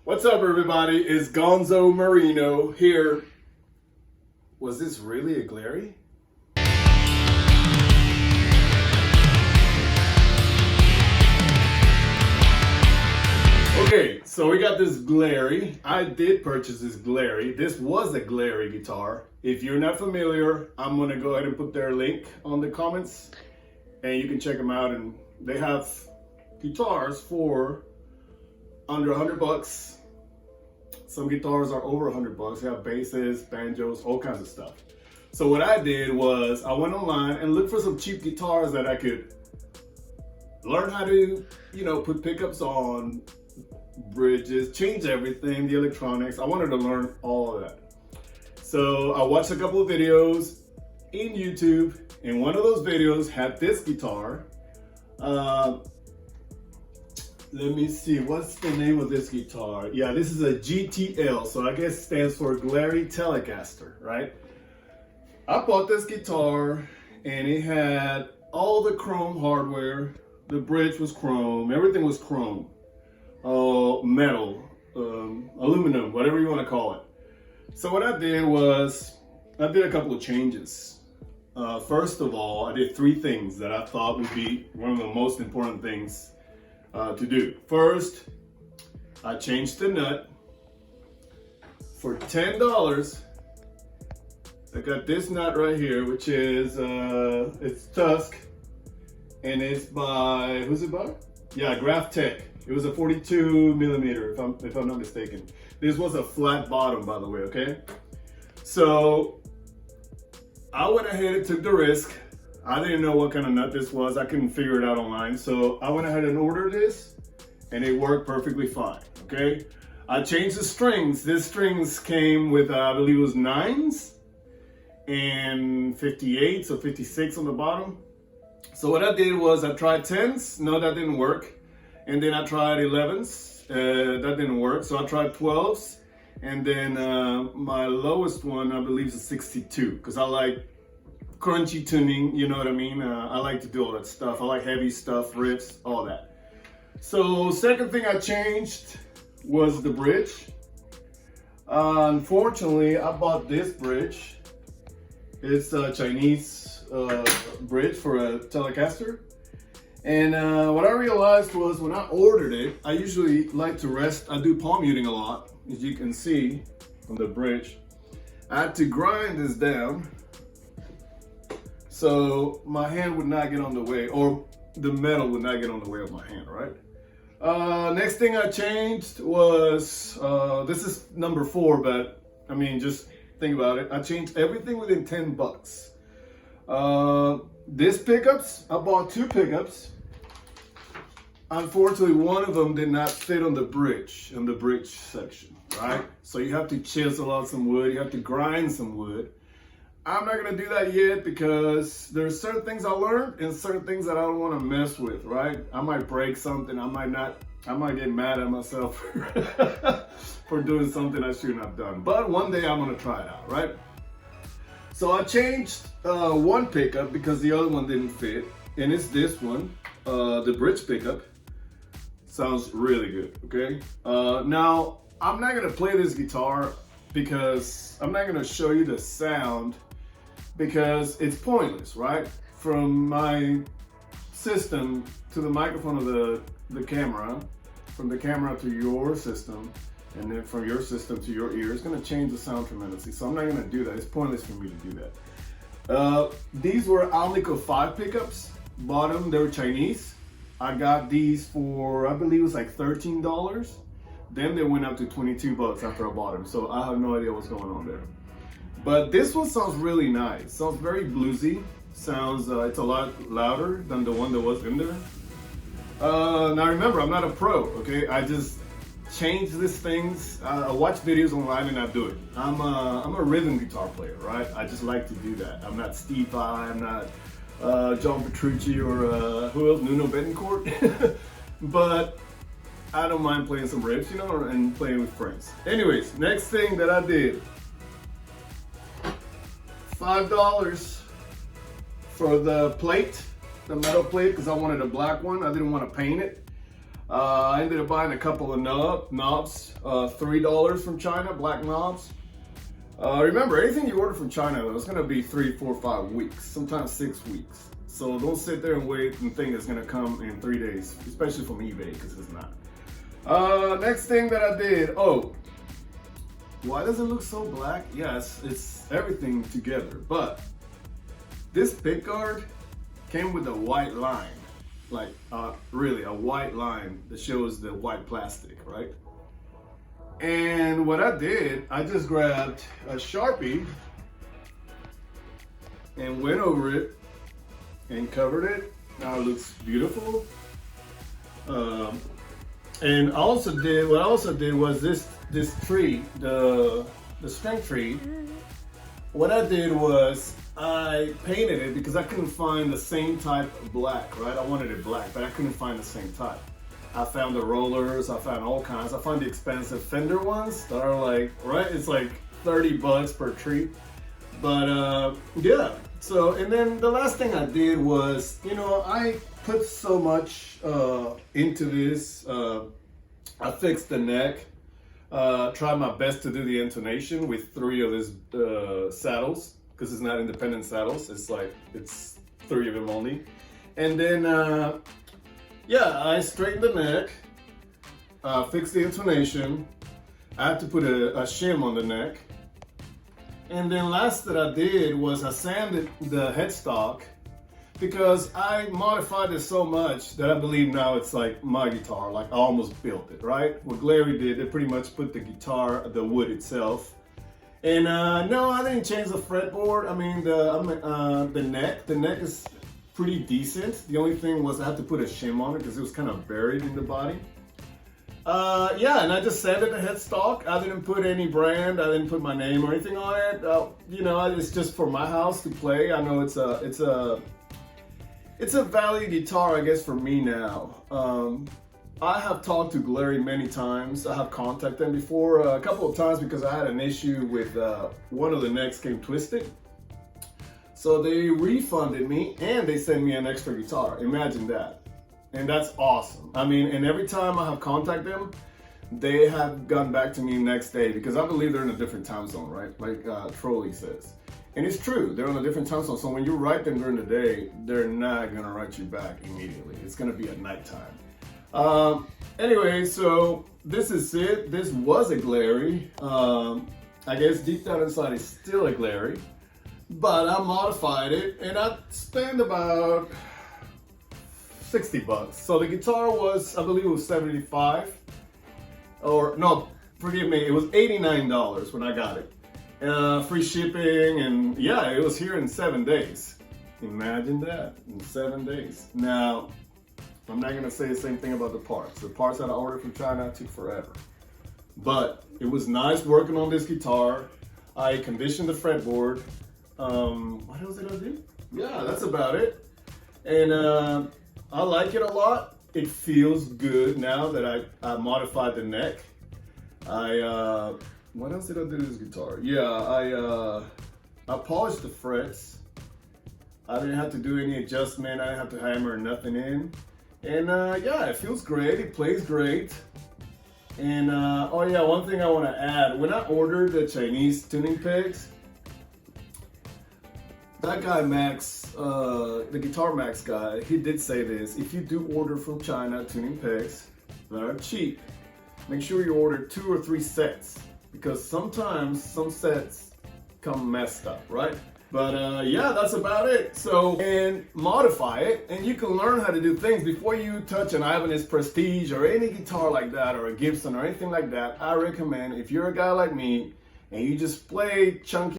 What's up, everybody? It's Gonzo Merino here. Was this really a Glarry? Okay, so we got this Glarry. I did purchase this Glarry. This was a Glarry guitar. If you're not familiar, I'm gonna go ahead and put their link on the comments and you can check them out. And they have guitars for under $100. Some guitars are over $100. They have basses, banjos, all kinds of stuff. So what I did was I went online and looked for some cheap guitars that I could learn how to, put pickups on, bridges, change everything, the electronics. I wanted to learn all of that. So I watched a couple of videos in YouTube, and one of those videos had this guitar. Let me see, what's the name of this guitar? Yeah, this is a GTL, so I guess it stands for Glarry Telecaster, right? I bought this guitar and it had all the chrome hardware. The bridge was chrome, everything was chrome. Metal, aluminum, whatever you want to call it. So what I did was, I did a couple of changes. First of all, I did three things that I thought would be one of the most important things to do. First, I changed the nut. For $10, I got this nut right here, which is, it's Tusk, and it's by, who's it by? Yeah, Graph Tech. It was a 42 millimeter, if I'm not mistaken. This was a flat bottom, by the way, okay? So I went ahead and took the risk. I didn't know what kind of nut this was. I couldn't figure it out online. So I went ahead and ordered this and it worked perfectly fine, okay? I changed the strings. These strings came with, I believe it was 9s and 58s or 56 on the bottom. So what I did was I tried 10s. No, that didn't work. And then I tried 11s. That didn't work. So I tried 12s. And then my lowest one, I believe, is a 62, because I like crunchy tuning, you know what I mean? I like to do all that stuff. I like heavy stuff, riffs, all that. So second thing I changed was the bridge. Unfortunately, I bought this bridge. It's a Chinese bridge for a Telecaster. And what I realized was when I ordered it, I usually like to rest. I do palm muting a lot, as you can see on the bridge. I had to grind this down so my hand would not get on the way, or the metal would not get on the way of my hand, right? Next thing I changed was, this is number 4, but I mean, just think about it. I changed everything within $10. These pickups, I bought 2 pickups. Unfortunately, one of them did not fit on the bridge section, right? So you have to chisel out some wood, you have to grind some wood. I'm not gonna do that yet because there's certain things I learned and certain things that I don't wanna mess with, right? I might break something, I might get mad at myself for doing something I shouldn't have done. But one day I'm gonna try it out, right? So I changed one pickup because the other one didn't fit, and it's this one, the bridge pickup. Sounds really good, okay? Now, I'm not gonna play this guitar because I'm not gonna show you the sound because it's pointless, right? From my system to the microphone of the camera, from the camera to your system, and then from your system to your ear, it's gonna change the sound tremendously. So I'm not gonna do that. It's pointless for me to do that. These were Alnico 5 pickups. Bought them, they were Chinese. I got these for, I believe it was like $13. Then they went up to $22 after I bought them. So I have no idea what's going on there. But this one sounds really nice. Sounds very bluesy. Sounds, it's a lot louder than the one that was in there. Now remember, I'm not a pro, okay? I just change these things. I watch videos online and I do it. I'm a rhythm guitar player, right? I just like to do that. I'm not Steve Vai, I'm not John Petrucci or who else? Nuno Betancourt. But I don't mind playing some riffs, and playing with friends. Anyways, next thing that I did, $5 for the plate, the metal plate, because I wanted a black one. I didn't want to paint it. I ended up buying a couple of knobs, $3 from China, black knobs. Remember, anything you order from China, though, it's gonna be 3, 4, 5 weeks, sometimes 6 weeks. So don't sit there and wait and think it's gonna come in 3 days, especially from eBay, because it's not. Next thing that I did, oh, why does it look so black? Yes, it's everything together, but this pick guard came with a white line, like really a white line that shows the white plastic, right? And what I did, I just grabbed a Sharpie and went over it and covered it. Now it looks beautiful. And what I also did was this tree, the string tree. What I did was I painted it because I couldn't find the same type of black, right? I wanted it black, but I couldn't find the same type. I found the rollers, I found all kinds. I found the expensive Fender ones that are like, right? It's like 30 bucks per tree. But yeah, so, and then the last thing I did was, you know, I put so much into this. I fixed the neck, tried my best to do the intonation with 3 of these saddles, because it's not independent saddles, it's 3 of them only. And then, yeah, I straightened the neck, fixed the intonation. I had to put a shim on the neck. And then last that I did was I sanded the headstock, because I modified it so much that I believe now it's like my guitar, like I almost built it, right? What Glarry did, they pretty much put the guitar, the wood itself. And no, I didn't change the fretboard. I mean, the neck is pretty decent. The only thing was I had to put a shim on it because it was kind of buried in the body. Yeah, and I just sanded the headstock. I didn't put any brand. I didn't put my name or anything on it. You know, it's just for my house to play. I know it's a value guitar, I guess, for me now. I have talked to Glarry many times. I have contacted them before a couple of times because I had an issue with one of the necks came twisted. So they refunded me and they sent me an extra guitar. Imagine that. And that's awesome. I mean, and every time I have contacted them, they have gotten back to me next day because I believe they're in a different time zone, right? Like Trolley says. And it's true, they're on a different time zone. So when you write them during the day, they're not gonna write you back immediately. It's gonna be at nighttime. Anyway, so this is it. This was a Glarry. I guess deep down inside it's still a Glarry, but I modified it and I spent about 60 bucks. So the guitar was, I believe it was 75, or no, forgive me, it was $89 when I got it. Free shipping, and yeah, it was here in 7 days. Imagine that, in 7 days. Now, I'm not gonna say the same thing about the parts. The parts that I ordered from China took forever. But it was nice working on this guitar. I conditioned the fretboard. What else did I do? Yeah, that's about it. And I like it a lot. It feels good now that I modified the neck. What else did I do to this guitar? Yeah, I polished the frets. I didn't have to do any adjustment. I didn't have to hammer nothing in. And yeah, it feels great. It plays great. And oh yeah, one thing I want to add. When I ordered the Chinese tuning pegs, that guy Max, the Guitar Max guy, he did say this. If you do order from China tuning pegs that are cheap, make sure you order 2 or 3 sets. Because sometimes some sets come messed up, right? But yeah, that's about it. So, and modify it, and you can learn how to do things before you touch an Ibanez Prestige or any guitar like that, or a Gibson or anything like that. I recommend, if you're a guy like me and you just play chunky